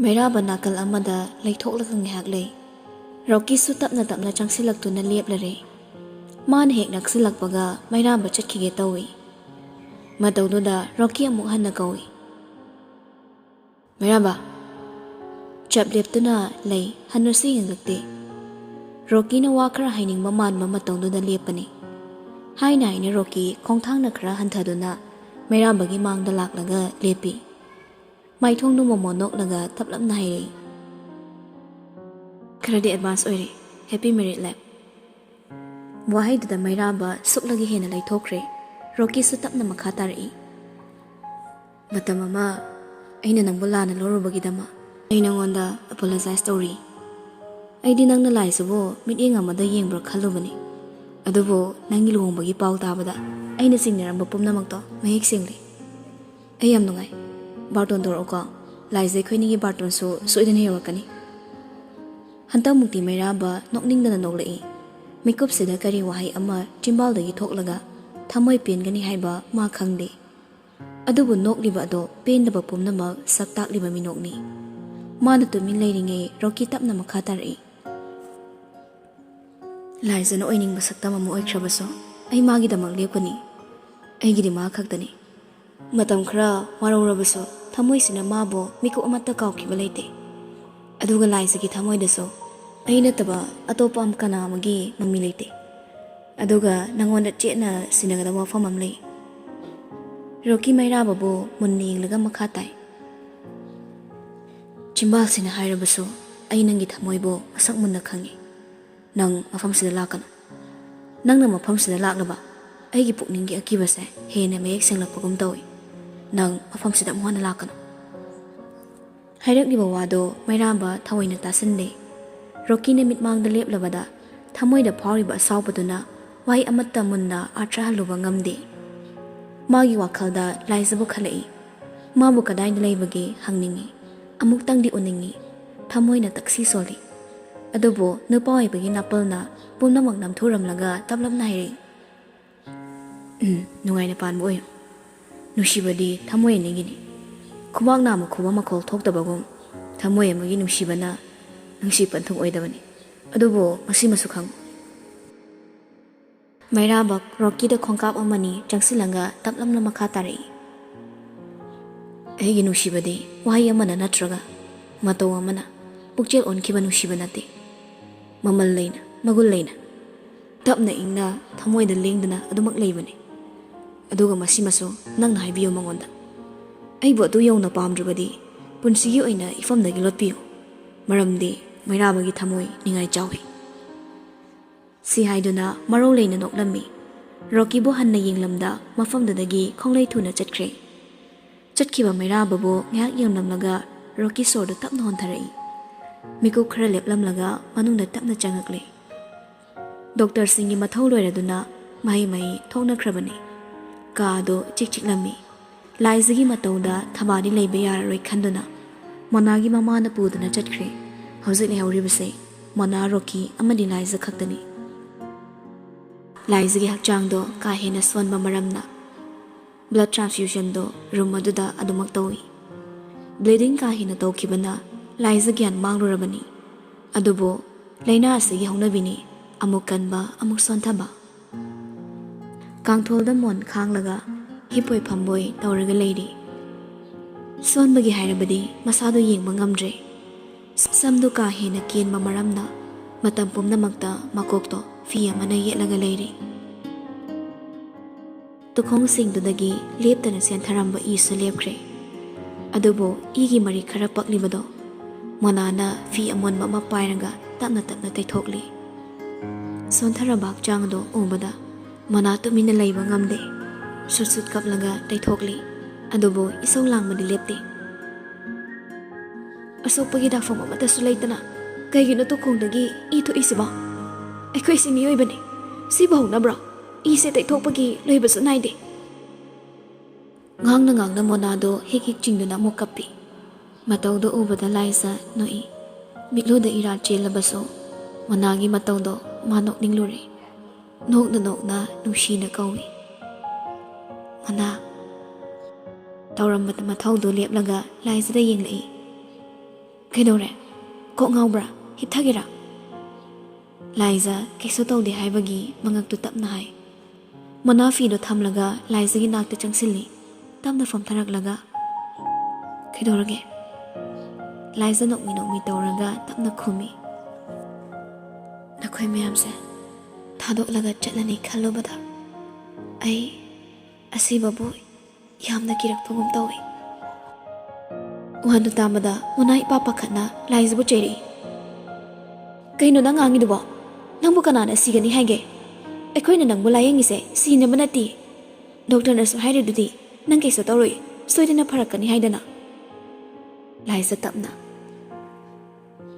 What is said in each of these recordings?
Mairaba nakal amada leithokla ngihak lei. Rocky su tapna tapna changsilak na leplare. Man hek naksilakpaga Mairaba chatkige tawi. Matawduda Rocky amuk hanna kawi. Mairaba chap leptuna lei hanrasi ngakte. Rocky na wakara haining maman matawduda lepani. Haina haina Rocky khongthang na khara hanthaduna Mairaba gi mangda laklaga lepi. Maithong nu momonok laga taplap na hairi. Kredi advance oire. Happy married life. Wahai da Mairaba suklagi hena laithokre. Rocky su tapna makhatari. Matamama aina nangbu lana lorubagidama. Aina ngonda apologize story. Aidi nangna laisabo mityeng amada yengbra khalubani. Adubo nangi luhongbagi pau tabada aina singnaramba pumnamakto mahik singli. Ayam nungai. Barton door oka laise khoini barton so soiden herakani. Hanta mukti Mairaba nokningdana noklei. Makeup sida kari wahai ama chimbaldagi thoklaga thamoi pengani haiba ma khangde. Adubu nokliba ado pendaba pumnamak saktakliba minokni. Mana tumin leiringe Rocky tapna makhatari. Laise no oining basaktama mo oikrabaso ai magi damak lepkani. Aigidi ma khaktani. Matam khara warurabaso thamoi sina mabo miku amata kaukhiba leite. Aduga laise gi thamoi daso aina taba atopa amkana magi mami leite. Aduga nangonda chena sinagada wafam amle. Rocky Mairaba bo munni yenglaga makhatai. Chimbal sina hairabaso ai nangi thamoi bo masak munna khangi. Nang mafam sida lakana. Nangna mafam sida laklaba aigi pukninggi akibase hena mayek senglakpagum tawi. Nang mafam sida muhana lakana. Hairakliba wado Mairaba thawaina tasande. Rocky na mitmangda leplabada thamoida phawriba asawpaduna wai amatta munna atra haluba ngamde. Magi wakhalda laisabu khalai. Mabu kadaina leibagi hangningi. Amuktangdi uningi. Thamoina taksi soli. Adubo nupawai bagi napalna punamak namthuramlaga tablapna hairi. Nungaina panbu oyo. Nushibadi thamoy nigini. Khubak nama khuba makhol thoktabagum thamoy amagi nushibana nungsi panthung oidabani. Adubo masi masukhang. Mairaba Rocky da khongkap amani changsilanga taplamna makhatari. Aigi nushibadi wahai amana natraga mataw amana pukchel onkiba nushiba nate. Mamal leina magul leina. Tapna ingna thamoy da lengdana adumak leibani. Aduga masi maso nangna haibiyo mangonda. Aibo adu yawna pamdrabadi punsigi oina ifamdagi lotpiyo. Maramdi Mairabagi thamoy ningai chawi. Si haiduna maro leina noklammi. Rocky bo hanna yenglamda mafamdadagi khonglei thuna chatkre. Chatkiba Mairaba bo ngyak yenglamlaga Rocky sorda tapna hontharai. Miku khara leplamlaga manungda tapna changakle. Doctor singi mathau loiraduna mai mai thokna khrabani. Kaado chikchiklammi. Laizagi matauda thabadi leibe yararoi khanduna managi mamana puduna chatkre. Hauzik lehauribase mana Rocky amadi laiza khaktani. Laizagi hakchangdo ka hena swanba maramna blood transfusion do room aduda adumak tawi. Bleeding ka hena tawkhibana laizagi an manglurabani. Adubo laina asigi haunabini amuk kanba amuk sonthaba. Kangtholda mon khanglaga hipoi phamboi tawraga leiri. Sonbagi hairabadi masado yengba ngamdre. Samdu ka hena kenba maramna matam pumnamakta makokto fi amana yetlaga leiri. Tukhong singdudagi leptana sentharamba isu lepkre. Adubo igi mari khara paklibado manana fi amonba ma pairaga tapna tapna taithokli. Sonthara changdo ubada mana tumina leiba ngamde. Sut kaplaga taithokli. Adubo isong langmadi lepte. Asokpagi dakfam amata sulaitana kaigino tukhongdagi itho isiba. Aikhoi si miyoibani siba honabra ise taithokpagi leibasu naide. Ngangna monado hik chingduna mo kappi. Matawdo ubada laisa noi. Mitluda ira chelabaso managi matawdo manok ningluri. Nokna nushina kawi. Mana tawrambata mathawdo leplaga laisada yenglei. Kaidoure, kok ngaubra, hipthagira. Laiza kaiso taude haibagi mangaktu tapna hai. Mana fido thamlaga laizagi nakta changsilli. Tamna famtharaklaga. Kaidorage. Laiza nokmi tauraga tapna khumi. Nakhoi mayamse thadoklaga chatlani khallobada. Ai asibabu yamna kirakpagum tawi. Wadu tamada munai papa khana laizabu cheri. Kaino nang angi dubo. Nangbu kanana sigani haige. Ekoina nangbu layengise sine banati. Doctor nasu haidudi nang kaiso tauroi soidana pharakani haidana. Laiza tapna.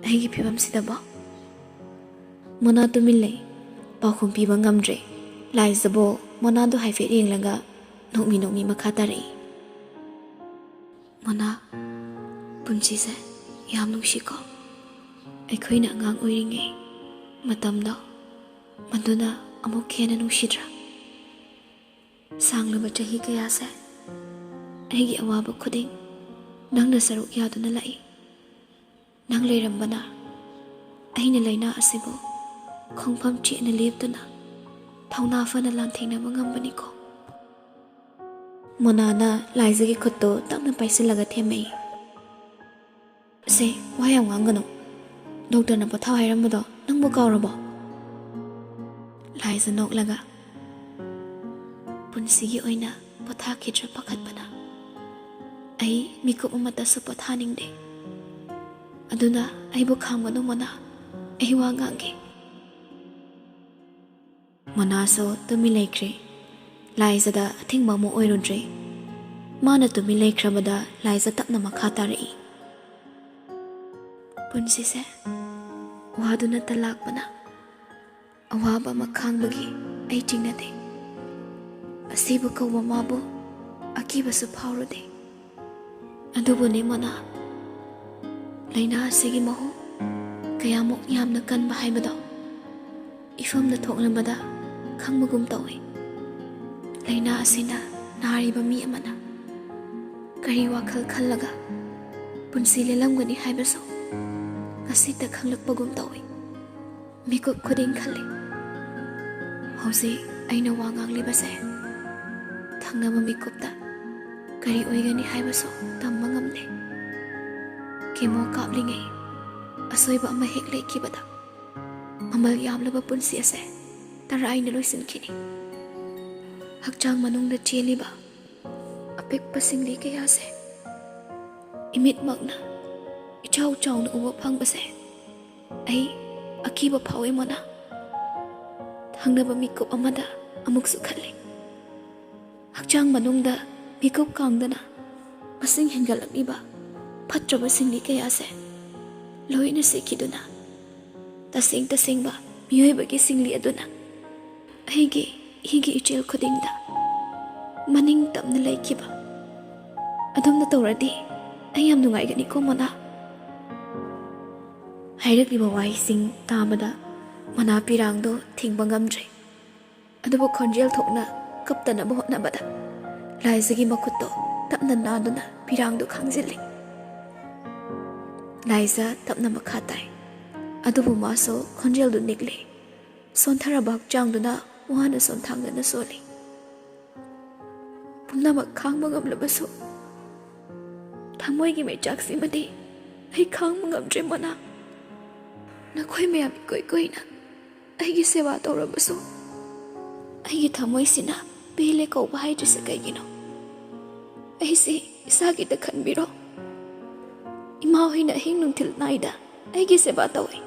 Aigi phibam sidaba. Mona tumile pakhum piba ngamdre. Laiza bo mona do haife yenglaga nokmi makha tari. Mona punchi se yam nungsi ko. Ekoina ngang oiringe matamda maduna amuk hena nungsidra. Sanglaba chahi kaya se aigi awaba khuding nangna saruk yaduna lai. Nang leirambana aina laina asibo khongpham china leptuna thauna fana lanthengna mangambani ko. Monana laizagi khutto tamna paisilaga themei. Se wayam ngangano. Doctor na pothaw hairambado nangbo kaurabo. Laiza noklaga. Punsigi oina potha khidra pakhatbana. Ai mikup amata su pothaningde. Aduna aibu khangmanu mona ai wa ngange. Mona so tumi laikre. Laiza da athingba mo oirundre. Mana tumi laikhrabada laiza tapna makha tarai. Punsi se waduna talakpana awaba makhang-bagi ay tingnate. Asibu kauba mabo akiba su phaurode. Adubu ni mana laina asigi mahu kayamok yamna kanba haibado ifamna thoknabada khangmagum tawi. Laina asina nariba mi amana kari wakhal khallaga punsi lelamgani haibaso asita khanglakpagum tawi. Mikup khuding khalli. Hausi aina wa nganglibase thangnaba mikupta kari oigani haibaso tamma ngamne. Kemo kaplingai asoiba ama hek leikibada mamal yamlaba punsi ase taraina loisinkhini. Hakchang manungda cheliba apikpa singli kaya se imit magna ichaw na uwa phangbase ai akiba phawe mana. Thangnaba mikup amada amuksu khalli. Hakchang manungda mikup kangdana masing hengalakliba phatraba singli kaya se loina sikhiduna tasengba miyoibagi singli aduna higi ichel khudingda maning tamna laikiba. Adumna tawradi ayam nungaigani ko mana. Hairagliba waising tabada mana pirangdo thingba ngamdre. Adubu khonjel thokna kaptanaba hotnabada laizagi makhutto tapna naduna pirangdo khangzilli. Laiza tapna makha tai. Adubu maso khonjeldu nikli. Sontaraba hakchangduna wana sonthangdana soli. Pumnamak khangba ngamlabaso thamoigi maichaksimadi ai khangba ngamdre mana. Nakhoi mayam koina aigi sewa tawrabaso aigi thamoisina pele kauba haidrisa kaigino. Aisi isagi da khanbiro. Ima hoina hing nungthil naida aigi sewa tawi.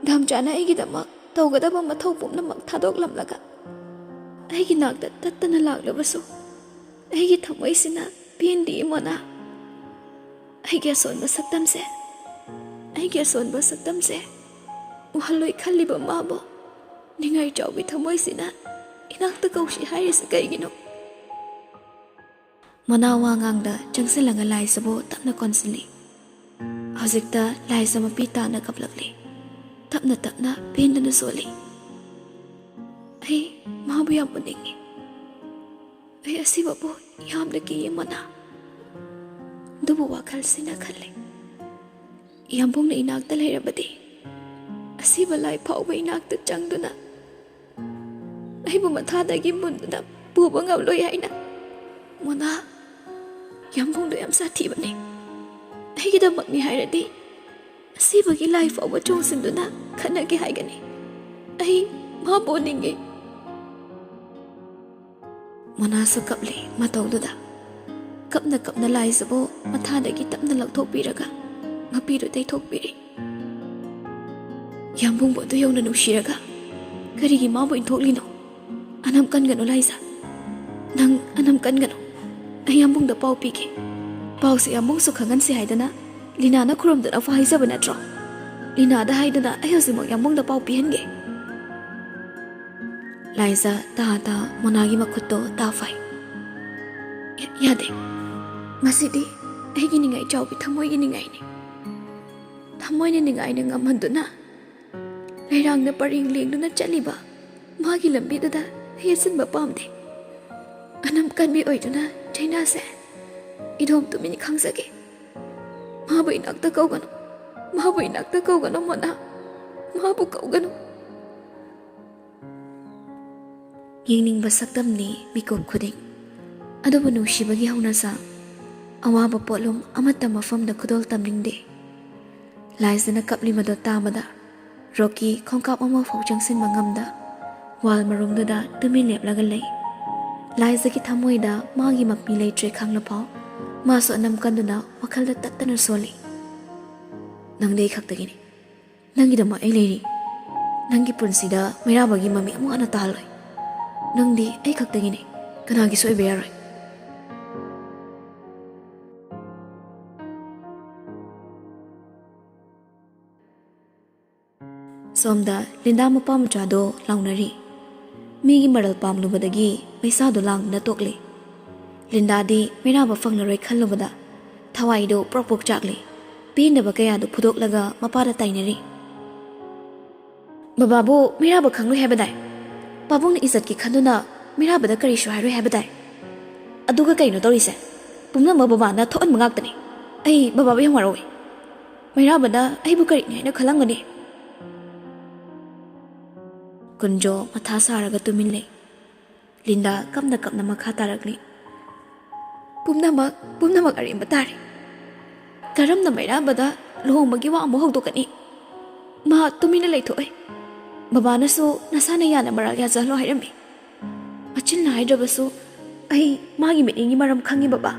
Dhamchana aigi damak tawgadaba mathau pumnamak thadoklamlaga aigi nakda tattana laklabaso aigi thamoisina pendi mana. Aigi asonba saktamse uhaloi khalliba mabo ningai chawbi thamoisina inakta kaushi hairisa kaigino. Mana wa ngangda changsilanga laisabo tapna konsili. Hojikta laisa mapi tana kaplakli. Tapna pendana soli. Ai mabu yam muningi. Ai asibabu yamna ki mana. Dubu wakhal sina khalli. ꯌꯥꯝꯕꯨꯡꯅ ꯏꯅꯥꯛꯇ ꯂꯩꯔꯕꯗꯤ ꯑꯁꯤꯕ ꯂꯥꯏ ꯐꯥꯎꯕ ꯏꯅꯥꯛꯇ ꯆꯪꯗꯨꯅ ꯑꯩꯕꯨ ꯃꯊꯥꯗꯒꯤ ꯃꯨꯟꯗꯨꯅ ꯄꯨꯕ ꯉꯝꯂꯣꯏ ꯍꯥꯏꯅ ꯃꯣꯅꯥ ꯌꯥꯝꯕꯨꯡꯗꯣ ꯌꯥꯝ ꯁꯥꯊꯤꯕꯅꯤ ꯑꯩꯒꯤꯗꯃꯛꯅꯤ ꯍꯥꯏꯔꯗꯤ ꯑꯁꯤꯕꯒꯤ ꯂꯥꯏ ꯐꯥꯎꯕ ꯆꯣꯡꯁꯤꯟꯗꯨꯅ ꯈꯠꯅꯒꯦ ꯍꯥꯏꯒꯅꯤ ꯑꯩ ꯃꯥꯕꯨ ꯅꯤꯡꯉꯤ ꯃꯣꯅꯥꯁꯨ ꯀꯞꯂꯤ ꯃꯇꯧꯗꯨꯗ ꯀꯞꯅ ꯀꯞꯅ ꯂꯥꯏꯁꯤꯕꯨ ꯃꯊꯥꯗꯒꯤ ꯇꯞꯅ ꯂꯧꯊꯣꯛꯄꯤꯔꯒ ꯃꯄꯤꯗꯨ ꯇꯩꯊꯣꯛꯄꯤꯔꯤ ꯌꯥꯝꯕꯨꯡꯕꯨ ꯑꯗꯨ ꯌꯧꯅ ꯅꯨꯡꯁꯤꯔꯒ ꯀꯔꯤꯒꯤ ꯃꯥꯕꯨ ꯏꯟꯊꯣꯛꯂꯤꯅꯣ ꯑꯅꯝ ꯀꯟꯒꯅꯨ ꯂꯥꯏꯖ ꯅꯪ ꯑꯅꯝ ꯀꯟꯒꯅꯨ ꯑꯩ ꯌꯥꯝꯕꯨꯡꯗ ꯄꯥꯎ ꯄꯤꯒꯦ ꯄꯥꯎꯁꯦ ꯌꯥꯝꯕꯨꯡꯁꯨ ꯈꯪꯍꯟꯁꯤ ꯍꯥꯏꯗꯅ ꯂꯤꯅꯥꯅ ꯈꯨꯔꯨꯝꯗꯨꯅ ꯍꯥꯏꯖꯕ ꯅꯠꯇ꯭ꯔꯣ ꯂꯤꯅꯥꯗ ꯍꯥꯏꯗꯨꯅ ꯑꯩ ꯍꯧꯖꯤꯛꯃꯛ ꯌꯥꯝꯕꯨꯡꯗ ꯄꯥꯎ ꯄꯤꯍꯟꯒꯦ ꯂꯥꯏꯖ ꯇꯥ ꯃꯣꯅꯥꯒꯤ ꯃꯈꯨꯠꯇꯣ ꯐꯥꯏ ꯌꯥꯗꯦ ꯃꯁꯤꯗꯤ ꯑꯩꯒꯤ ꯅꯤꯡꯉꯥꯏ ꯆꯥꯎꯕꯤ ꯊꯃꯣꯏꯒꯤ ꯅꯤꯡꯉꯥꯏꯅꯤ ꯊꯃꯣꯏꯅ ꯅꯤꯡꯉꯥꯏꯅ ꯉꯝꯍꯟꯗꯨꯅ ꯂꯩꯔꯥꯡꯅ ꯄꯔꯦꯡ ꯂꯦꯡꯗꯨꯅ ꯆꯠꯂꯤꯕ ꯃꯥꯒꯤ ꯂꯝꯕꯤꯗꯨꯗ ꯌꯦꯠꯁꯤꯟꯕ ꯄꯥꯝꯗꯦ ꯑꯅꯝ ꯀꯟꯕꯤ ꯑꯣꯏꯗꯨꯅ ꯆꯩꯅꯥꯁꯦ ꯏꯗꯣꯝ ꯇꯨꯃꯤꯟ ꯈꯪꯖꯒꯦ ꯃꯥꯕꯨ ꯏꯅꯥꯛꯇ ꯀꯧꯒꯅꯨ ꯃꯥꯕꯨ ꯏꯅꯥꯛꯇ ꯀꯧꯒꯅꯨ ꯃꯣꯅꯥ ꯃꯥꯕꯨ ꯀꯧꯒꯅꯨ ꯌꯦꯡꯅꯤꯡꯕ ꯁꯛꯇꯝꯅꯤ ꯃꯤꯀꯨꯞ ꯈꯨꯗꯤꯡ ꯑꯗꯨꯕꯨ ꯅꯨꯡꯁꯤꯕꯒꯤ ꯍꯧꯅꯁꯥ ꯑꯋꯥꯕ ꯄꯣꯠꯂꯨꯝ ꯑꯃꯠꯇ ꯃꯐꯝꯗ ꯈꯨꯗꯣꯜ ꯇꯝꯅꯤꯡꯗꯦ ꯂꯥꯏꯖꯅ ꯀꯞꯂꯤꯕꯗꯣ ꯇꯥꯕꯗ ꯔꯣꯀꯤ ꯈꯣꯡꯀꯥꯞ ꯑꯃꯐꯥꯎ ꯆꯪꯁꯤꯟꯕ ꯉꯝꯗ ꯋꯥꯜ ꯃꯔꯨꯝꯗꯨꯗ ꯇꯨꯃꯤꯟ ꯂꯦꯞꯂꯒ ꯂꯩ ꯂꯥꯏꯖꯒꯤ ꯊꯃꯣꯏꯗ ꯃꯥꯒꯤ ꯃꯄꯤ ꯂꯩꯇ꯭ꯔꯦ ꯈꯪꯂꯐꯥꯎ ꯃꯥꯁꯨ ꯑꯅꯝ ꯀꯟꯗꯨꯅ ꯋꯥꯈꯜꯗ ꯇꯠꯇꯅ ꯁꯣꯜꯂꯤ ꯅꯪꯗꯤ ꯑꯩ ꯈꯛꯇꯒꯤꯅꯤ ꯅꯪꯒꯤꯗꯃꯛ ꯑꯩ ꯂꯩꯔꯤ ꯅꯪꯒꯤ ꯄꯨꯟꯁꯤꯗ ꯃꯩꯔꯥꯕꯒꯤ ꯃꯃꯤ ꯑꯃꯨꯛ ꯍꯟꯅ ꯇꯥꯍꯜꯂꯣꯏ ꯅꯪꯗꯤ ꯑꯩ ꯈꯛꯇꯒꯤꯅꯤ ꯀꯅꯥꯒꯤꯁꯨ ꯑꯣꯏꯕ ꯌꯥꯔꯣꯏ ꯁꯣꯝꯗ ꯂꯤꯟꯗꯥ ꯃꯄꯥ ꯃꯆꯥꯗꯣ ꯂꯥꯎꯅꯔꯤ ꯃꯤꯒꯤ ꯃꯔꯜ ꯄꯥꯝꯂꯨꯕꯗꯒꯤ ꯄꯩꯁꯥꯗꯣ ꯂꯥꯡꯗꯨꯅ ꯇꯣꯛꯂꯤ ꯂꯤꯟꯗꯥꯗꯤ ꯃꯩꯔꯥꯕ ꯐꯪꯂꯔꯣꯏ ꯈꯜꯂꯨꯕꯗ ꯊꯋꯥꯏꯗꯣ ꯄ꯭ꯔꯣꯛ ꯄ꯭ꯔꯣꯛ ꯆꯥꯛꯂꯤ ꯄꯦꯟꯗꯕ ꯀꯌꯥꯗꯣ ꯐꯨꯗꯣꯛꯂꯒ ꯃꯄꯥꯗ ꯇꯥꯏꯅꯔꯤ ꯕꯕꯥꯕꯨ ꯃꯩꯔꯥꯕ ꯈꯪꯂꯣꯏ ꯍꯥꯏꯕꯗꯥꯏ ꯄꯥꯕꯨꯡꯅ ꯏꯖꯠꯀꯤ ꯈꯟꯗꯨꯅ ꯃꯩꯔꯥꯕꯗ ꯀꯔꯤꯁꯨ ꯍꯥꯏꯔꯣꯏ ꯍꯥꯏꯕꯗꯥꯏ ꯑꯗꯨꯒ ꯀꯩꯅꯣ ꯇꯧꯔꯤꯁꯦ ꯄꯨꯝꯅꯃꯛ ꯕꯕꯥꯅ ꯊꯣꯛꯍꯟꯕ ꯉꯥꯛꯇꯅꯤ ꯑꯩ ꯕꯕꯥꯕꯨ ꯌꯥꯝ ꯋꯥꯔꯧꯏ ꯃꯩꯔꯥꯕꯗ ꯑꯩꯕꯨ ꯀꯔꯤꯅꯤ ꯍꯥꯏꯅ ꯈꯜꯂꯝꯒꯅꯤ ꯀꯨꯟꯖꯣ ꯃꯊꯥ ꯁꯥꯔꯒ ꯇꯨꯃꯤꯟ ꯂꯩ ꯂꯤꯟꯗꯥ ꯀꯞꯅ ꯀꯞꯅ ꯃꯈꯥ ꯇꯥꯔꯛꯂꯤ ꯄꯨꯝꯅꯃꯛ ꯑꯔꯦꯝꯕ ꯇꯥꯔꯦ ꯀꯔꯝꯅ ꯃꯩꯔꯥꯕꯗ ꯂꯨꯍꯣꯡꯕꯒꯤ ꯋꯥ ꯑꯃꯨꯛ ꯍꯧꯗꯣꯛꯀꯅꯤ ꯃꯥ ꯇꯨꯃꯤꯟꯅ ꯂꯩꯊꯣꯛꯑꯦ ꯕꯕꯥꯅꯁꯨ ꯅꯁꯥꯅ ꯌꯥꯅ ꯃꯔꯥꯜ ꯌꯥꯖꯍꯜꯂꯣ ꯍꯥꯏꯔꯝꯃꯤ ꯃꯆꯤꯟꯅ ꯍꯥꯏꯗ꯭ꯔꯕꯁꯨ ꯑꯩ ꯃꯥꯒꯤ ꯃꯤꯠꯌꯦꯡꯒꯤ ꯃꯔꯝ ꯈꯪꯉꯤ ꯕꯕꯥ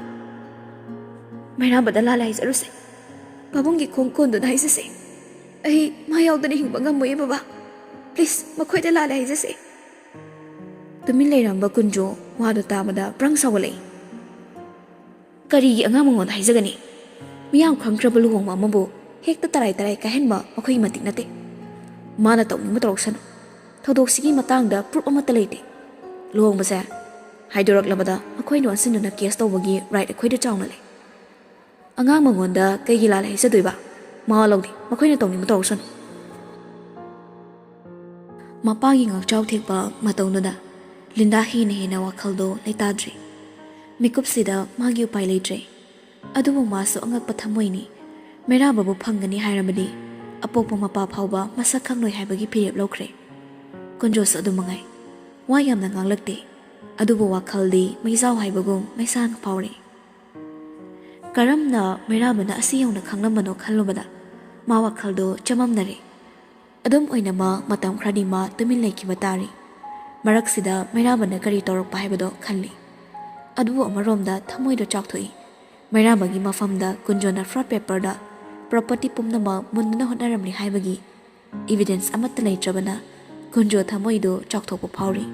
ꯃꯩꯔꯥꯕꯗ ꯂꯥꯜꯂꯦ ꯍꯥꯏꯖꯔꯨꯁꯦ ꯄꯥꯕꯨꯡꯒꯤ ꯈꯣꯡ ꯀꯣꯟꯗꯨꯅ ꯍꯥꯏꯖꯁꯦ ꯑꯩ ꯃꯥ ꯌꯥꯎꯗꯅ ꯍꯤꯡꯕ ꯉꯝꯃꯣꯏꯌꯦ ꯕꯕꯥ ꯄ꯭ꯂꯤꯖ ꯃꯈꯣꯏꯗ ꯂꯥꯜꯂꯦ ꯍꯥꯏꯖꯁꯦ ꯇꯨꯃꯤꯟ ꯂꯩꯔꯝꯕ ꯀꯨꯟꯖꯣ ꯋꯥꯗꯨ ꯇꯥꯕꯗ ꯄ꯭ꯔꯪ ꯁꯥꯎꯒꯠꯂꯛꯏ ꯀꯔꯤꯒꯤ ꯑꯉꯥꯡ ꯃꯉꯣꯟꯗ ꯍꯥꯏꯖꯒꯅꯤ ꯃꯤꯌꯥꯝ ꯈꯪꯈ꯭ꯔꯕ ꯂꯨꯍꯣꯡꯕ ꯑꯃꯕꯨ ꯍꯦꯛꯇ ꯇꯔꯥꯏ ꯀꯥꯏꯍꯟꯕ ꯃꯈꯣꯏꯒꯤ ꯃꯇꯤꯛ ꯅꯠꯇꯦ ꯃꯥꯅ ꯇꯧꯅꯤꯡꯕ ꯇꯧꯔꯛꯁꯅꯨ ꯊꯧꯗꯣꯛꯁꯤꯒꯤ ꯃꯇꯥꯡꯗ ꯄ꯭ꯔꯨꯞ ꯑꯃꯠꯇ ꯂꯩꯇꯦ ꯂꯨꯍꯣꯡꯕꯁꯦ ꯍꯥꯏꯗꯣꯔꯛꯂꯕꯗ ꯃꯈꯣꯏꯅ ꯑꯣꯟꯁꯤꯟꯗꯨꯅ ꯀꯦꯁ ꯇꯧꯕꯒꯤ ꯔꯥꯏꯠ ꯑꯩꯈꯣꯏꯗ ꯆꯥꯎꯅ ꯂꯩ ꯑꯉꯥꯡ ꯃꯉꯣꯟꯗ ꯀꯩꯒꯤ ꯂꯥꯜꯂꯦ ꯍꯥꯏꯖꯗꯣꯏꯕ ꯃꯋꯥ ꯂꯧꯗꯦ ꯃꯈꯣꯏꯅ ꯇꯧꯅꯤꯡꯕ ꯇꯧꯔꯛꯁꯅꯨ ꯃꯄꯥꯒꯤ ꯉꯥꯛꯆꯥꯎ ꯊꯦꯛꯄ ꯃꯇꯧꯗꯨꯗ ꯂꯤꯟꯗꯥ ꯍꯦꯟꯅ ꯋꯥꯈꯜꯗꯣ ꯂꯩꯇꯥꯗ꯭ꯔꯤ ꯃꯤꯀꯨꯞꯁꯤꯗ ꯃꯥꯒꯤ ꯎꯄꯥꯏ ꯂꯩꯇ꯭ꯔꯦ ꯑꯗꯨꯕꯨ ꯃꯥꯁꯨ ꯑꯉꯛꯄ ꯊꯝꯃꯣꯏꯅꯤ ꯃꯩꯔꯥꯕꯕꯨ ꯐꯪꯒꯅꯤ ꯍꯥꯏꯔꯕꯗꯤ ꯑꯄꯣꯛꯄ ꯃꯄꯥ ꯐꯥꯎꯕ ꯃꯁꯛ ꯈꯪꯂꯣꯏ ꯍꯥꯏꯕꯒꯤ ꯐꯤꯔꯦꯞ ꯂꯧꯈ꯭ꯔꯦ ꯀꯨꯟꯖꯣꯁꯨ ꯑꯗꯨꯃꯉꯥꯏ ꯋꯥ ꯌꯥꯝꯅ ꯉꯥꯡꯂꯛꯇꯦ ꯑꯗꯨꯕꯨ ꯋꯥꯈꯜꯗꯤ ꯃꯩꯖꯥꯎ ꯍꯥꯏꯕꯒꯨꯝ ꯃꯩꯁꯥꯅ ꯐꯥꯎꯔꯤ ꯀꯔꯝꯅ ꯃꯩꯔꯥꯕꯅ ꯑꯁꯤ ꯌꯧꯅ ꯈꯪꯂꯝꯕꯅꯣ ꯈꯜꯂꯨꯕꯗ ꯃꯥ ꯋꯥꯈꯜꯗꯣ ꯆꯃꯝꯅꯔꯦ ꯑꯗꯨꯝ ꯑꯣꯏꯅꯃꯛ ꯃꯇꯝ ꯈꯔꯗꯤ ꯃꯥ ꯇꯨꯃꯤꯟ ꯂꯩꯈꯤꯕ ꯇꯥꯔꯤ ꯃꯔꯛꯁꯤꯗ ꯃꯩꯔꯥꯕꯅ ꯀꯔꯤ ꯇꯧꯔꯛꯄ ꯍꯥꯏꯕꯗꯣ ꯈꯜꯂꯤ ꯑꯗꯨꯕꯨ ꯑꯃꯔꯣꯝꯗ ꯊꯃꯣꯏꯗꯣ ꯆꯥꯎꯊꯣꯛꯏ ꯃꯩꯔꯥꯕꯒꯤ ꯃꯐꯝꯗ ꯀꯨꯟꯖꯣꯅ ꯐ꯭ꯔꯣꯗ ꯄꯦꯄꯔꯗ ꯄ꯭ꯔꯣꯄꯔꯇꯤ ꯄꯨꯝꯅꯃꯛ ꯃꯨꯟꯗꯨꯅ ꯍꯣꯠꯅꯔꯝꯂꯤ ꯍꯥꯏꯕꯒꯤ ꯏꯚꯤꯗꯦꯟꯁ ꯑꯃꯠꯇ ꯂꯩꯇ꯭ꯔꯕꯅ ꯀꯨꯟꯖꯣ ꯊꯃꯣꯏꯗꯣ ꯆꯥꯎꯊꯣꯛꯄ ꯐꯥꯎꯔꯤ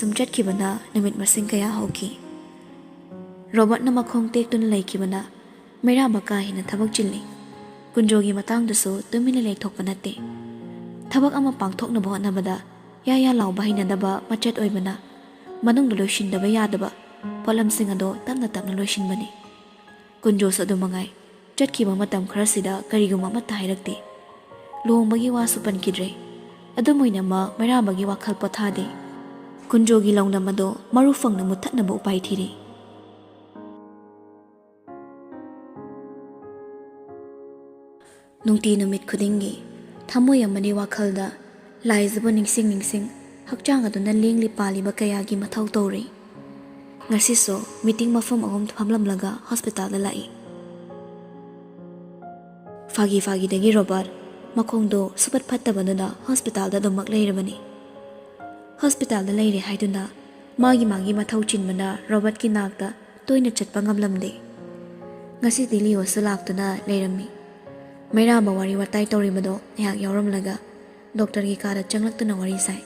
ꯑꯁꯨꯝ ꯆꯠꯈꯤꯕꯅ ꯅꯨꯃꯤꯠ ꯃꯁꯤꯡ ꯀꯌꯥ ꯍꯧꯈꯤ ꯔꯣꯕꯔꯠꯅ ꯃꯈꯣꯡ ꯇꯦꯛꯇꯨꯅ ꯂꯩꯈꯤꯕꯅ ꯃꯩꯔꯥꯕ ꯀꯥ ꯍꯦꯟꯅ ꯊꯕꯛ ꯆꯤꯜꯂꯤ ꯀꯨꯟꯖꯣꯒꯤ ꯃꯇꯥꯡꯗꯁꯨ ꯇꯨꯃꯤꯟꯅ ꯂꯩꯊꯣꯛꯄ ꯅꯠꯇꯦ ꯊꯕꯛ ꯑꯃ ꯄꯥꯡꯊꯣꯛꯅꯕ ꯍꯣꯠꯅꯕꯗ ꯌꯥ ꯂꯥꯎꯕ ꯍꯩꯅꯗꯕ ꯃꯆꯦꯠ ꯑꯣꯏꯕꯅ ꯃꯅꯨꯡꯗ ꯂꯣꯏꯁꯤꯟꯗꯕ ꯌꯥꯗꯕ ꯄꯣꯠꯂꯝꯁꯤꯡ ꯑꯗꯣ ꯇꯞꯅ ꯂꯣꯏꯁꯤꯟꯕꯅꯤ ꯀꯨꯟꯖꯣꯁꯨ ꯑꯗꯨꯃꯉꯥꯏ ꯆꯠꯈꯤꯕ ꯃꯇꯝ ꯈꯔꯁꯤꯗ ꯀꯔꯤꯒꯨꯝꯕ ꯑꯃꯠꯇ ꯍꯥꯏꯔꯛꯇꯦ ꯂꯨꯍꯣꯡꯕꯒꯤ ꯋꯥꯁꯨ ꯄꯟꯈꯤꯗ꯭ꯔꯦ ꯑꯗꯨꯝ ꯑꯣꯏꯅꯃꯛ ꯃꯩꯔꯥꯕꯒꯤ ꯋꯥꯈꯜ ꯄꯣꯊꯥꯗꯦ꯫ ꯀꯨꯟꯖꯣꯒꯤ ꯂꯧꯅꯝ ꯑꯗꯣ ꯃꯔꯨ ꯐꯪꯅ ꯃꯨꯠꯊꯠꯅꯕ ꯎꯄꯥꯏ ꯊꯤꯔꯤ꯫ ꯅꯨꯡꯇꯤ ꯅꯨꯃꯤꯠ ꯈꯨꯗꯤꯡꯒꯤ ꯊꯃꯣꯏ ꯑꯃꯗꯤ ꯋꯥꯈꯜꯗ ꯂꯥꯏꯖꯕ ꯅꯤꯡꯁꯤꯡ ꯍꯛꯆꯥꯡ ꯑꯗꯨꯅ ꯂꯦꯡꯂꯤ ꯄꯥꯜꯂꯤꯕ ꯀꯌꯥꯒꯤ ꯃꯊꯧ ꯇꯧꯔꯤ꯫ ꯉꯁꯤꯁꯨ ꯃꯤꯇꯤꯡ ꯃꯐꯝ ꯑꯍꯨꯝ ꯐꯝꯂꯝꯂꯒ ꯍꯣꯁꯄꯤꯇꯥꯜꯗ ꯂꯥꯛꯏ꯫ ꯐꯥꯒꯤꯗꯒꯤ ꯔꯣꯕꯥꯔꯠ ꯃꯈꯣꯡꯗꯣ ꯁꯨꯄꯠ ꯐꯠꯇꯕꯗꯨꯅ ꯍꯣꯁꯄꯤꯇꯥꯜꯗ ꯑꯗꯨꯃꯛ ꯂꯩꯔꯕꯅꯤ꯫ ꯍꯣꯁꯄꯤꯇꯥꯜꯗ ꯂꯩꯔꯦ ꯍꯥꯏꯗꯨꯅ ꯃꯥꯒꯤ ꯃꯊꯧ ꯆꯤꯟꯕꯅ ꯔꯣꯕꯥꯔꯠꯀꯤ ꯅꯥꯛꯇ ꯇꯣꯏꯅ ꯆꯠꯄ ꯉꯝꯂꯝꯗꯦ꯫ ꯉꯁꯤꯗꯤ ꯂꯤꯑꯣꯁꯨ ꯂꯥꯛꯇꯨꯅ ꯂꯩꯔꯝꯃꯤ꯫ ꯃꯩꯔꯥꯕ ꯋꯥꯔꯤ ꯋꯥꯇꯥꯏ ꯇꯧꯔꯤꯕꯗꯣ ꯉꯥꯏꯍꯥꯛ ꯌꯥꯎꯔꯝꯂꯒ ꯗꯣꯛꯇꯔꯒꯤ ꯀꯥꯗ ꯆꯪꯂꯛꯇꯨꯅ ꯋꯥꯔꯤ ꯁꯥꯏ꯫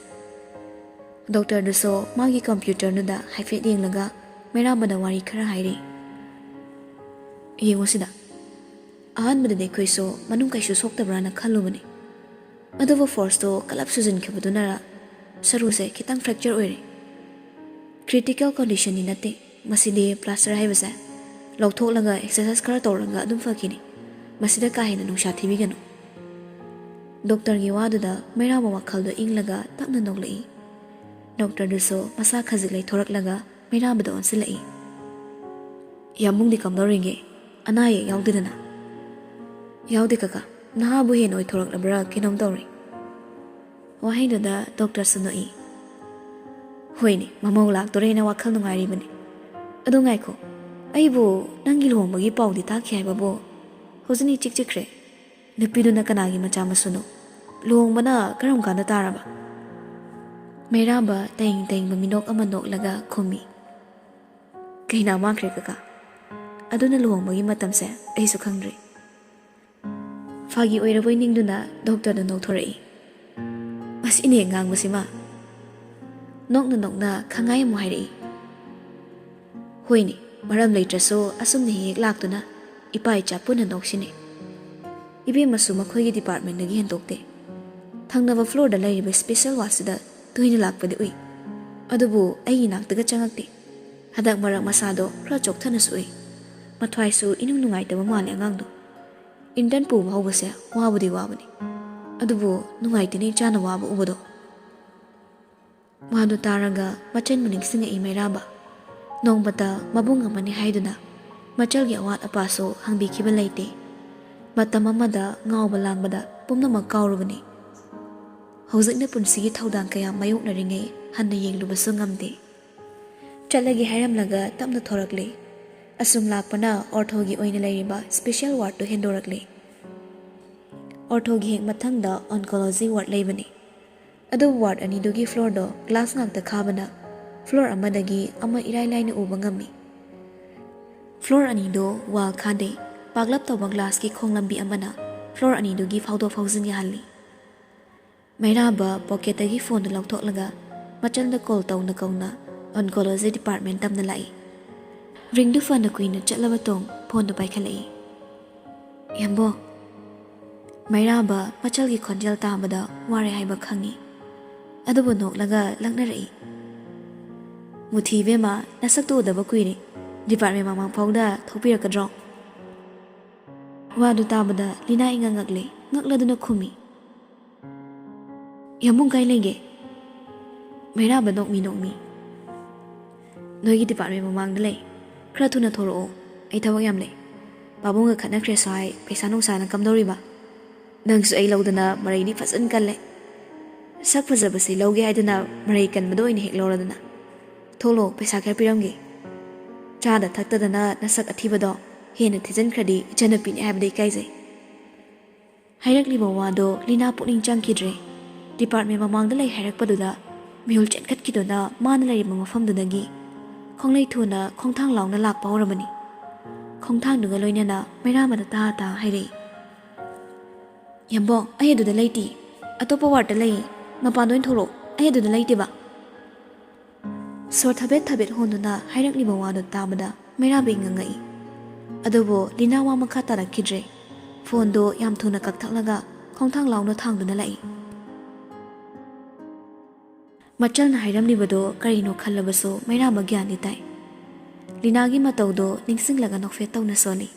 ꯗꯣꯛꯇꯔꯗꯨꯁꯨ ꯃꯥꯒꯤ ꯀꯝꯄ꯭ꯌꯨꯇꯔꯗꯨꯗ ꯍꯥꯏꯐꯦꯠ ꯌꯦꯡꯂꯒ ꯃꯩꯔꯥꯕꯗ ꯋꯥꯔꯤ ꯈꯔ ꯍꯥꯏꯔꯤ꯫ ꯌꯦꯡꯉꯨ ꯁꯤꯗ, ꯑꯍꯥꯟꯕꯗꯗꯤ ꯑꯩꯈꯣꯏꯁꯨ ꯃꯅꯨꯡ ꯀꯩꯁꯨ ꯁꯣꯛꯇꯕ꯭ꯔꯥꯅ ꯈꯜꯂꯨꯕꯅꯤ꯫ ꯑꯗꯨꯕꯨ ꯐꯣꯔꯁꯇꯣ ꯀꯂꯞ ꯁꯨꯖꯤꯟꯈꯤꯕꯗꯨꯅꯔ ꯁꯔꯨꯁꯦ ꯈꯤꯇꯪ ꯐ꯭ꯔꯦꯛꯆꯔ ꯑꯣꯏꯔꯦ꯫ ꯀ꯭ꯔꯤꯇꯤꯀꯦꯜ ꯀꯟꯗꯤꯁꯟꯗꯤ ꯅꯠꯇꯦ, ꯃꯁꯤꯗꯤ ꯄ꯭ꯂꯥꯁꯇꯔ ꯍꯥꯏꯕꯁꯦ ꯂꯧꯊꯣꯛꯂꯒ ꯑꯦꯛꯁꯔꯁꯥꯏꯁ ꯈꯔ ꯇꯧꯔꯒ ꯑꯗꯨꯝ ꯐꯈꯤꯅꯤ꯫ ꯃꯁꯤꯗ ꯀꯥ ꯍꯦꯟꯅ ꯅꯨꯡꯁꯥ ꯊꯤꯕꯤꯒꯅꯨ꯫ ꯗꯣꯛꯇꯔꯒꯤ ꯋꯥꯗꯨꯗ ꯃꯩꯔꯥꯕ ꯋꯥꯈꯜꯗꯣ ꯏꯪꯂꯒ ꯇꯞꯅ ꯅꯣꯛꯂꯛꯏ꯫ ꯗꯣꯛꯇꯔꯗꯨꯁꯨ ꯃꯁꯥ ꯈꯖꯤꯛ ꯂꯩꯊꯣꯔꯛꯂꯒ ꯃꯩꯔꯥꯕꯗ ꯑꯣꯟꯁꯤꯜꯂꯛꯏ꯫ ꯌꯥꯝꯕꯨꯡꯗꯤ ꯀꯝꯗꯧꯔꯤꯒꯦ? ꯑꯅꯥ ꯑꯌꯦꯛ ꯌꯥꯎꯗꯦꯗꯅ? ꯌꯥꯎꯗꯦ ꯀꯀꯥ, ꯅꯍꯥꯕꯨ ꯍꯦꯟꯅ ꯑꯣꯏꯊꯣꯔꯛꯂꯕ꯭ꯔꯥ ꯀꯩꯅꯣꯝ ꯇꯧꯔꯤ꯫ ꯋꯥꯍꯩꯗꯨꯗ ꯗꯣꯛꯇꯔꯁꯨ ꯅꯣꯛꯏ꯫ ꯍꯣꯏꯅꯦ, ꯃꯃꯧ ꯂꯥꯛꯇꯣꯔꯦꯅ ꯋꯥꯈꯜ ꯅꯨꯡꯉꯥꯏꯔꯤꯕꯅꯤ꯫ ꯑꯗꯣ ꯉꯥꯏꯈꯣ, ꯑꯩꯕꯨ ꯅꯪꯒꯤ ꯂꯨꯍꯣꯡꯕꯒꯤ ꯄꯥꯎꯗꯤ ꯇꯥꯈꯤ ꯍꯥꯏꯕꯕꯨ ꯍꯧꯖꯤꯛ ꯏꯆꯤꯛ ꯆꯤꯛꯈ꯭ꯔꯦ꯫ ꯅꯨꯄꯤꯗꯨꯅ ꯀꯅꯥꯒꯤ ꯃꯆꯥ ꯃꯁꯨꯅꯣ? ꯂꯨꯍꯣꯡꯕꯅ ꯀꯔꯝ ꯀꯥꯟꯗ ꯇꯥꯔꯕ? ꯃꯩꯔꯥꯕ ꯇꯦꯡꯕ ꯃꯤꯅꯣꯛ ꯑꯃ ꯅꯣꯛꯂꯒ ꯈꯨꯝꯃꯤ꯫ ꯀꯩꯅꯥ ꯃꯥꯡꯈ꯭ꯔꯦ ꯀꯀꯥ, ꯑꯗꯨꯅ ꯂꯨꯍꯣꯡꯕꯒꯤ ꯃꯇꯝꯁꯦ ꯑꯩꯁꯨ ꯈꯪꯗ꯭ꯔꯤ꯫ ꯐꯥꯒꯤ ꯑꯣꯏꯔꯕꯣꯏ ꯅꯤꯡꯗꯨꯅ ꯗꯣꯛꯇꯔꯅ ꯅꯣꯛꯊꯣꯔꯛꯏ꯫ ꯃꯁꯤꯅꯦ ꯉꯥꯡꯕꯁꯤꯃ꯫ ꯅꯣꯛꯅ ꯈꯪꯉꯥꯏ ꯑꯃꯨꯛ ꯍꯥꯏꯔꯛꯏ꯫ ꯍꯣꯏꯅꯦ, ꯃꯔꯝ ꯂꯩꯇ꯭ꯔꯁꯨ ꯑꯁꯨꯝꯅ ꯍꯦꯛ ꯂꯥꯛꯇꯨꯅ ꯏꯄꯥ ꯏꯆꯥ ꯄꯨꯟꯅ ꯅꯣꯛꯁꯤꯅꯦ꯫ ꯏꯕꯦꯝꯃꯁꯨ ꯃꯈꯣꯏꯒꯤ ꯗꯤꯄꯥꯔꯠꯃꯦꯟꯗꯒꯤ ꯍꯦꯟꯗꯣꯛꯇꯦ꯫ ꯊꯪꯅꯕ ꯐ꯭ꯂꯣꯔꯗ ꯂꯩꯔꯤꯕ ꯁ꯭ꯄꯦꯁꯦꯜ ꯋꯥꯔꯗꯁꯤꯗ ꯇꯣꯏꯅ ꯂꯥꯛꯄꯗꯤ ꯎꯏ, ꯑꯗꯨꯕꯨ ꯑꯩꯒꯤ ꯅꯥꯛꯇꯒ ꯆꯪꯉꯛꯇꯦ꯫ ꯍꯟꯗꯛ ꯃꯔꯛ ꯃꯁꯥꯗꯣ ꯈꯔ ꯆꯣꯛꯊꯅꯁꯨ ꯎꯏ꯫ ꯃꯊ꯭ꯋꯥꯏꯁꯨ ꯏꯅꯨꯡ ꯅꯨꯡꯉꯥꯏꯇꯕ ꯃꯥꯜꯂꯦ ꯑꯉꯥꯡꯗꯣ꯫ ꯏꯟꯇꯔꯟ ꯄꯨꯕ ꯍꯧꯕꯁꯦ ꯋꯥꯕꯨꯗꯤ ꯋꯥꯕꯅꯤ, ꯑꯗꯨꯕꯨ ꯅꯨꯡꯉꯥꯏꯇꯦꯅꯦ ꯏꯆꯥꯅ ꯋꯥꯕ ꯎꯕꯗꯣ꯫ ꯃꯥꯗꯨ ꯇꯥꯔꯒ ꯃꯆꯟꯕꯨ ꯅꯤꯡꯁꯤꯡꯉꯛꯏ ꯃꯩꯔꯥꯕ꯫ ꯅꯣꯡꯃꯇ ꯃꯕꯨꯡ ꯑꯃꯅꯤ ꯍꯥꯏꯗꯨꯅ ꯃꯆꯜꯒꯤ ꯑꯋꯥꯠ ꯑꯄꯥꯁꯨ ꯍꯪꯕꯤꯈꯤꯕ ꯂꯩꯇꯦ꯫ ꯃꯇꯝ ꯑꯃꯗ ꯉꯥꯎꯕ ꯂꯥꯡꯕꯗ ꯄꯨꯝꯅꯃꯛ ꯀꯥꯎꯔꯨꯕꯅꯤ꯫ ꯍꯧꯖꯤꯛꯅ ꯄꯨꯟꯁꯤꯒꯤ ꯊꯧꯗꯥꯡ ꯀꯌꯥ ꯃꯥꯌꯣꯛꯅꯔꯤꯉꯩ ꯍꯟꯅ ꯌꯦꯡꯂꯨꯕꯁꯨ ꯉꯝꯗꯦ꯫ ꯆꯠꯂꯒꯦ ꯍꯥꯏꯔꯝꯂꯒ ꯇꯞꯅ ꯊꯣꯔꯛꯂꯦ꯫ ꯑꯁꯨꯝ ꯂꯥꯛꯄꯅ ꯑꯣꯔꯊꯣꯒꯤ ꯑꯣꯏꯅ ꯂꯩꯔꯤꯕ ꯁ꯭ꯄꯦꯁꯦꯜ ꯋꯥꯔꯗꯇꯨ ꯍꯦꯟꯗꯣꯔꯛꯂꯦ꯫ ꯑꯣꯔꯊꯣꯒꯤ ꯍꯦꯛ ꯃꯊꯪꯗ ꯑꯣꯟꯀꯣꯂꯣꯖꯤ ꯋꯥꯔꯗ ꯂꯩꯕꯅꯤ꯫ ꯑꯗꯨꯕꯨ ꯋꯥꯔꯗ ꯑꯅꯤꯗꯨꯒꯤ ꯐ꯭ꯂꯣꯔꯗꯣ ꯒ꯭ꯂꯥꯁ ꯉꯥꯛꯇ ꯈꯥꯕꯅ ꯐ꯭ꯂꯣꯔ ꯑꯃꯗꯒꯤ ꯑꯃ ꯏꯔꯥꯏ ꯂꯥꯏꯅ ꯎꯕ ꯉꯝꯃꯤ꯫ ꯐ꯭ꯂꯣꯔ ꯑꯅꯤꯗꯣ ꯋꯥꯜ ꯈꯥꯗꯦ꯫ ꯄꯥꯛꯂꯞ ꯇꯧꯕ ꯒ꯭ꯂꯥꯁꯀꯤ ꯈꯣꯡꯂꯝꯕꯤ ꯑꯃꯅ ꯐ꯭ꯂꯣꯔ ꯑꯅꯤꯗꯨꯒꯤ ꯐꯥꯎꯗꯣꯛ ꯐꯥꯎꯖꯤꯟ ꯌꯥꯍꯜꯂꯤ꯫ ꯃꯩꯔꯥꯕ ꯄꯣꯀꯦꯠꯇꯒꯤ ꯐꯣꯟꯗꯨ ꯂꯧꯊꯣꯛꯂꯒ ꯃꯆꯜꯗ ꯀꯣꯜ ꯀꯧꯅ ꯑꯣꯟꯀꯣꯂꯣꯖꯤ ꯗꯤꯄꯥꯔꯠꯃꯦꯟ ꯇꯝꯅ ꯂꯥꯛꯏ꯫ ꯔꯤꯡꯗꯨ ꯐꯅ ꯀꯨꯏꯅ ꯆꯠꯂꯕ ꯇꯨꯡ ꯐꯣꯟꯗꯨ ꯄꯥꯏꯈꯠꯂꯛꯏ꯫ ꯌꯥꯝꯕꯣ꯫ ꯃꯩꯔꯥꯕ ꯃꯆꯜꯒꯤ ꯈꯣꯟꯖꯦꯜ ꯇꯥꯕꯗ ꯋꯥꯔꯦ ꯍꯥꯏꯕ ꯈꯪꯉꯤ, ꯑꯗꯨꯕꯨ ꯅꯣꯛꯂꯒ ꯂꯛꯅꯔꯛꯏ꯫ ꯃꯨꯊꯤ ꯏꯕꯦꯝꯃ, ꯅꯁꯛꯇꯨ ꯎꯗꯕ ꯀꯨꯏꯔꯦ꯫ ꯗꯤꯄꯥꯔꯠꯃꯦꯟ ꯃꯃꯥꯡꯐꯥꯎꯗ ꯊꯣꯛꯄꯤꯔꯛꯀꯗ꯭ꯔꯣ? ꯋꯥꯗꯨ ꯇꯥꯕꯗ ꯂꯤꯅꯥ ꯏꯉꯛ ꯉꯛꯂꯦ꯫ ꯉꯛꯂꯗꯨꯅ ꯈꯨꯝꯃꯤ꯫ ꯌꯥꯝꯕꯨꯡ ꯀꯥꯏ ꯂꯩꯒꯦ? ꯃꯩꯔꯥꯕ ꯅꯣꯛꯃꯤ꯫ ꯅꯣꯏꯒꯤ ꯗꯤꯄꯥꯔꯠꯃꯦꯟ ꯃꯃꯥꯡꯗ ꯂꯩ꯫ ꯈꯔ ꯊꯨꯅ ꯊꯣꯔꯛꯑꯣ, ꯑꯩ ꯊꯕꯛ ꯌꯥꯝ ꯂꯩ꯫ ꯄꯥꯕꯨꯡꯒ ꯈꯠꯅꯈ꯭ꯔꯦꯁꯨ ꯍꯥꯏ, ꯄꯩꯁꯥ ꯅꯨꯡꯁꯥꯅ ꯀꯝꯗꯧꯔꯤꯕ? ꯅꯪꯁꯨ ꯑꯩ ꯂꯧꯗꯅ ꯃꯔꯩꯗꯤ ꯐꯖꯅ ꯀꯜꯂꯦ꯫ ꯁꯛ ꯐꯖꯕꯁꯤ ꯂꯧꯒꯦ ꯍꯥꯏꯗꯅ ꯃꯔꯩ ꯀꯟꯕꯗ ꯑꯣꯏꯅ ꯍꯦꯛ ꯂꯧꯔꯗꯅ꯫ ꯊꯣꯛꯂꯣ, ꯄꯩꯁꯥ ꯈꯔ ꯄꯤꯔꯝꯒꯦ꯫ ꯆꯥꯗ ꯊꯛꯇꯗꯅ ꯅꯁꯛ ꯑꯊꯤꯕꯗꯣ ꯍꯦꯟꯅ ꯊꯤꯖꯤꯟꯈ꯭ꯔꯗꯤ ꯏꯆꯟꯅꯨꯄꯤꯅꯤ ꯍꯥꯏꯕꯗ ꯏꯀꯥꯏꯖꯩ꯫ ꯍꯥꯏꯔꯛꯂꯤꯕ ꯋꯥꯗꯣ ꯂꯤꯅꯥ ꯄꯨꯛꯅꯤꯡ ꯆꯪꯈꯤꯗ꯭ꯔꯦ꯫ ꯗꯤꯄꯥꯔꯠꯃꯦꯟ ꯃꯃꯥꯡꯗ ꯂꯩ ꯍꯥꯏꯔꯛꯄꯗꯨꯗ ꯃꯤꯍꯨꯜ ꯆꯦꯟꯈꯠꯈꯤꯗꯨꯅ ꯃꯥꯅ ꯂꯩꯔꯤꯕ ꯃꯐꯝꯗꯨꯗꯒꯤ ꯈꯣꯡꯂꯩ ꯊꯨꯅ ꯈꯣꯡꯊꯥꯡ ꯂꯥꯎꯅ ꯂꯥꯛꯄ ꯍꯧꯔꯕꯅꯤ꯫ ꯈꯣꯡꯊꯥꯡꯗꯨꯒ ꯂꯣꯏꯅꯅ ꯃꯩꯔꯥꯕꯗ ꯇꯥ ꯍꯥꯏꯔꯛꯏ꯫ ꯌꯥꯝꯕꯣ, ꯑꯩ ꯑꯗꯨꯗ ꯂꯩꯇꯦ꯫ ꯑꯇꯣꯞꯄ ꯋꯥꯔꯗꯇ ꯂꯩ꯫ ꯃꯄꯥꯟꯗ ꯑꯣꯏꯅ ꯊꯣꯛꯂꯛꯑꯣ, ꯑꯩ ꯑꯗꯨꯗ ꯂꯩꯇꯦꯕ꯫ ꯁꯣꯔ ꯊꯕꯦꯠ ꯍꯣꯟꯗꯨꯅ ꯍꯥꯏꯔꯛꯂꯤꯕ ꯋꯥꯗꯨ ꯇꯥꯕꯗ ꯃꯩꯔꯥꯕ ꯉꯛꯉꯛꯏ꯫ ꯑꯗꯨꯕꯨ ꯂꯤꯅꯥ ꯋꯥ ꯃꯈꯥ ꯇꯥꯔꯛꯈꯤꯗ꯭ꯔꯦ꯫ ꯐꯣꯟꯗꯣ ꯌꯥꯝ ꯊꯨꯅ ꯀꯛꯊꯠꯂꯒ ꯈꯣꯡꯊꯥꯡ ꯂꯥꯎꯅ ꯊꯥꯡꯗꯨꯅ ꯂꯥꯛꯏ꯫ ꯃꯆꯜꯅ ꯍꯥꯏꯔꯝꯂꯤꯕꯗꯣ ꯀꯔꯤꯅꯣ ꯈꯜꯂꯕꯁꯨ ꯃꯩꯔꯥꯕ ꯒ꯭ꯌꯥꯟꯗꯤ ꯇꯥꯏ꯫ ꯂꯤꯅꯥꯒꯤ ꯃꯇꯧꯗꯣ ꯅꯤꯡꯁꯤꯡꯂꯒ ꯅꯣꯛꯐꯦꯠ ꯇꯧꯅ ꯁꯣꯜꯂꯤ꯫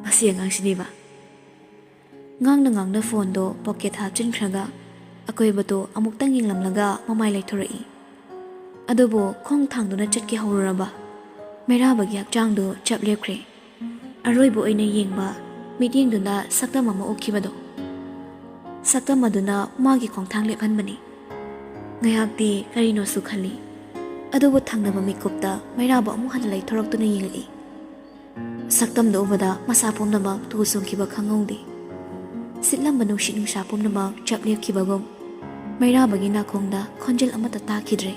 ꯃꯁꯤ ꯑꯉꯥꯡꯁꯤꯅꯦꯕ꯫ ꯉꯥꯡꯅ ꯐꯣꯟꯗꯣ ꯄꯣꯀꯦꯠ ꯍꯥꯞꯆꯤꯟꯈ꯭ꯔꯒ ꯑꯀꯣꯏꯕꯗꯣ ꯑꯃꯨꯛꯇꯪ ꯌꯦꯡꯂꯝꯂꯒ ꯃꯃꯥꯏ ꯂꯩꯊꯣꯔꯛꯏ꯫ ꯑꯗꯨꯕꯨ ꯈꯣꯡ ꯊꯥꯡꯗꯨꯅ ꯆꯠꯀꯦ ꯍꯧꯔꯨꯔꯕ ꯃꯩꯔꯥꯕꯒꯤ ꯍꯛꯆꯥꯡꯗꯨ ꯆꯞ ꯂꯦꯞꯈ꯭ꯔꯦ꯫ ꯑꯔꯣꯏꯕ ꯑꯣꯏꯅ ꯌꯦꯡꯕ ꯃꯤꯠꯌꯦꯡꯗꯨꯅ ꯁꯛꯇꯝ ꯑꯃ ꯎꯈꯤꯕꯗꯣ, ꯁꯛꯇꯝ ꯑꯗꯨꯅ ꯃꯥꯒꯤ ꯈꯣꯡꯊꯥꯡ ꯂꯦꯞꯍꯟꯕꯅꯤ꯫ ꯉꯥꯏꯍꯥꯛꯇꯤ ꯀꯔꯤꯅꯣꯁꯨ ꯈꯜꯂꯤ, ꯑꯗꯨꯕꯨ ꯊꯪꯅꯕ ꯃꯤꯀꯨꯞꯇ ꯃꯩꯔꯥꯕ ꯑꯃꯨꯛ ꯍꯟꯅ ꯂꯩꯊꯣꯔꯛꯇꯨꯅ ꯌꯦꯡꯂꯛꯏ꯫ ꯁꯛꯇꯝꯗ ꯎꯕꯗ ꯃꯁꯥ ꯄꯨꯝꯅꯃꯛ ꯇꯨ ꯆꯨꯡꯈꯤꯕ ꯈꯪꯍꯧꯗꯦ꯫ ꯁꯤꯠꯂꯝꯕ ꯅꯨꯡꯁꯤꯠ ꯅꯨꯡꯁꯥ ꯄꯨꯝꯅꯃꯛ ꯆꯞ ꯂꯦꯞꯈꯤꯕꯒꯨꯝ ꯃꯩꯔꯥꯕꯒꯤ ꯅꯥꯀꯣꯡꯗ ꯈꯣꯟꯖꯦꯜ ꯑꯃꯠꯇ ꯇꯥꯈꯤꯗ꯭ꯔꯦ꯫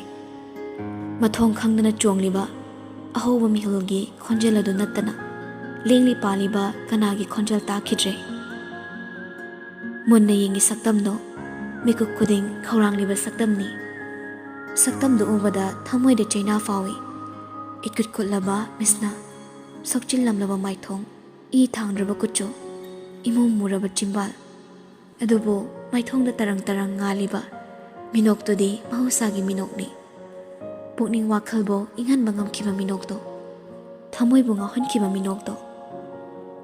ꯃꯊꯣꯡ ꯈꯪꯗꯅ ꯆꯣꯡꯂꯤꯕ ꯑꯍꯧꯕ ꯃꯤꯍꯨꯜꯒꯤ ꯈꯣꯟꯖꯦꯜ ꯑꯗꯨ ꯅꯠꯇꯅ ꯂꯦꯡꯂꯤ ꯄꯥꯜꯂꯤꯕ ꯀꯅꯥꯒꯤ ꯈꯣꯟꯖꯦꯜ ꯇꯥꯈꯤꯗ꯭ꯔꯦ꯫ ꯃꯨꯟꯅ ꯌꯦꯡꯉꯤ ꯁꯛꯇꯝꯗꯣ, ꯃꯤꯀꯨꯞ ꯈꯨꯗꯤꯡ ꯈꯧꯔꯥꯡꯂꯤꯕ ꯁꯛꯇꯝꯅꯤ꯫ ꯁꯛꯇꯝꯗꯨ ꯎꯕꯗ ꯊꯃꯣꯏꯗ ꯆꯩꯅꯥ ꯐꯥꯎꯏ꯫ ꯏꯀꯨꯠ ꯀꯨꯠꯂꯕ ꯃꯤꯠꯅ, ꯁꯣꯛꯆꯤꯜꯂꯝꯂꯕ ꯃꯥꯏꯊꯣꯡ, ꯏ ꯊꯥꯡꯗ꯭ꯔꯕ ꯀꯨꯆꯨ, ꯏꯃꯨ ꯃꯨꯔꯕ ꯆꯤꯝꯕꯥꯜ, ꯑꯗꯨꯕꯨ ꯃꯥꯏꯊꯣꯡꯗ ꯇꯔꯪ ꯇꯔꯪ ꯉꯥꯜꯂꯤꯕ ꯃꯤꯅꯣꯛꯇꯨꯗꯤ ꯃꯍꯧꯁꯥꯒꯤ ꯃꯤꯅꯣꯛꯅꯤ꯫ ꯄꯨꯛꯅꯤꯡ ꯋꯥꯈꯜꯕꯨ ꯏꯪꯍꯟꯕ ꯉꯝꯈꯤꯕ ꯃꯤꯅꯣꯛꯇꯣ, ꯊꯃꯣꯏꯕꯨ ꯉꯥꯎꯍꯟꯈꯤꯕ ꯃꯤꯅꯣꯛꯇꯣ꯫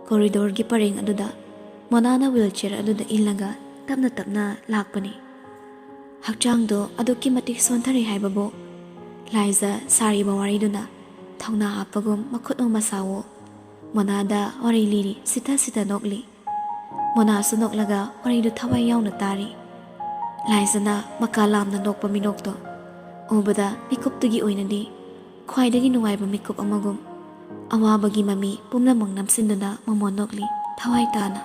ꯀꯣꯔꯤꯗꯣꯔꯒꯤ ꯄꯔꯦꯡ ꯑꯗꯨꯗ ꯃꯣꯅꯥꯅ ꯋꯤꯜꯆꯤꯌꯔ ꯑꯗꯨꯗ ꯏꯜꯂꯒ ꯇꯞꯅ ꯇꯞꯅ ꯂꯥꯛꯄꯅꯤ꯫ ꯍꯛꯆꯥꯡꯗꯣ ꯑꯗꯨꯛꯀꯤ ꯃꯇꯤꯛ ꯁꯣꯟꯊꯔꯦ ꯍꯥꯏꯕꯕꯨ ꯂꯥꯏꯖ ꯁꯥꯔꯤꯕ ꯋꯥꯔꯤꯗꯨꯅ ꯊꯧꯅꯥ ꯍꯥꯞꯄꯒꯨꯝ ꯃꯈꯨꯠ ꯃꯁꯥꯋꯣ ꯃꯣꯅꯥꯗ ꯋꯥꯔꯤ ꯂꯤꯔꯤ, ꯁꯤꯊ ꯁꯤꯊ ꯅꯣꯛꯂꯤ꯫ ꯃꯣꯅꯥꯁꯨ ꯅꯣꯛꯂꯒ ꯋꯥꯔꯤꯗꯨ ꯊꯋꯥꯏ ꯌꯥꯎꯅ ꯇꯥꯔꯤ꯫ ꯂꯥꯏꯖꯅ ꯃꯀꯥ ꯂꯥꯝꯅ ꯅꯣꯛꯄ ꯃꯤꯅꯣꯛꯇꯣ ꯎꯕꯗ ꯃꯤꯀꯨꯞꯇꯨꯒꯤ ꯑꯣꯏꯅꯗꯤ ꯈ꯭ꯋꯥꯏꯗꯒꯤ ꯅꯨꯡꯉꯥꯏꯕ ꯃꯤꯀꯨꯞ ꯑꯃꯒꯨꯝ ꯑꯋꯥꯕꯒꯤ ꯃꯃꯤ ꯄꯨꯝꯅꯃꯛ ꯅꯝꯁꯤꯟꯗꯨꯅ ꯃꯃꯣꯟ ꯅꯣꯛꯂꯤ ꯊꯋꯥꯏ ꯇꯥꯅ꯫